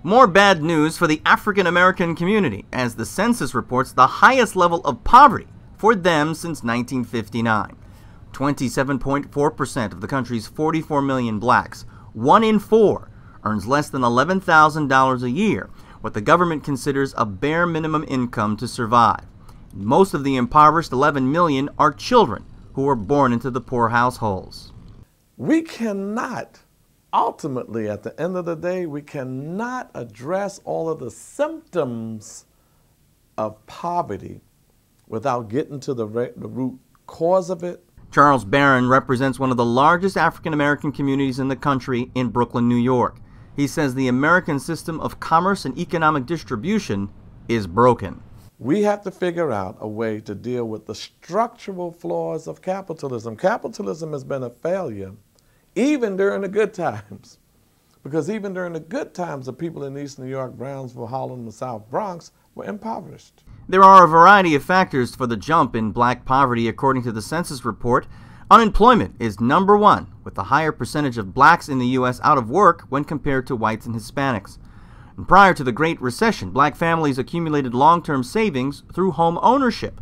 More bad news for the African American community, as the census reports the highest level of poverty for them since 1959. 27.4% of the country's 44 million blacks, 1 in 4, earns less than $11,000 a year, what the government considers a bare minimum income to survive. Most of the impoverished 11 million are children who were born into the poor households. We cannot, ultimately, at the end of the day, we cannot address all of the symptoms of poverty without getting to the root cause of it. Charles Barron represents one of the largest African American communities in the country in Brooklyn, New York. He says the American system of commerce and economic distribution is broken. We have to figure out a way to deal with the structural flaws of capitalism. Capitalism has been a failure even during the good times. Because even during the good times, the people in East New York, Brownsville, Harlem, and South Bronx were impoverished. There are a variety of factors for the jump in black poverty. According to the census report, unemployment is number one, with a higher percentage of blacks in the U.S. out of work when compared to whites and Hispanics. And prior to the Great Recession, black families accumulated long-term savings through home ownership.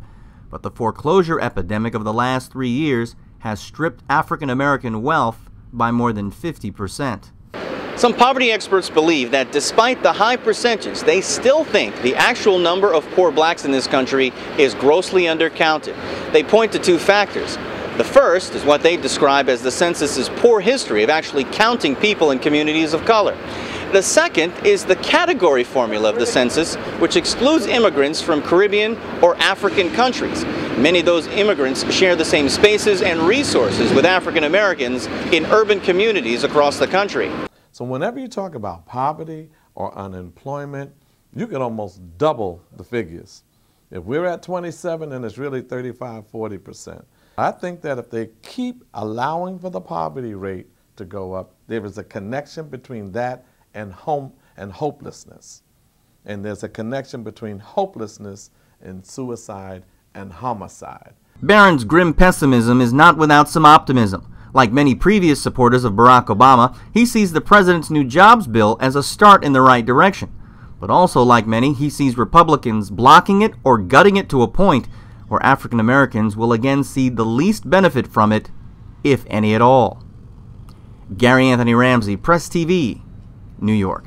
But the foreclosure epidemic of the last 3 years has stripped African American wealth by more than 50%. Some poverty experts believe that despite the high percentage, they still think the actual number of poor blacks in this country is grossly undercounted. They point to two factors. The first is what they describe as the census's poor history of actually counting people in communities of color. The second is the category formula of the census, which excludes immigrants from Caribbean or African countries. Many of those immigrants share the same spaces and resources with African Americans in urban communities across the country. So whenever you talk about poverty or unemployment, you can almost double the figures. If we're at 27, then it's really 35, 40%. I think that if they keep allowing for the poverty rate to go up, there is a connection between that and hopelessness. And there's a connection between hopelessness and suicide and homicide. Barron's grim pessimism is not without some optimism. Like many previous supporters of Barack Obama, he sees the president's new jobs bill as a start in the right direction. But also, like many, he sees Republicans blocking it or gutting it to a point where African Americans will again see the least benefit from it, if any at all. Gary Anthony Ramsey, Press TV, New York.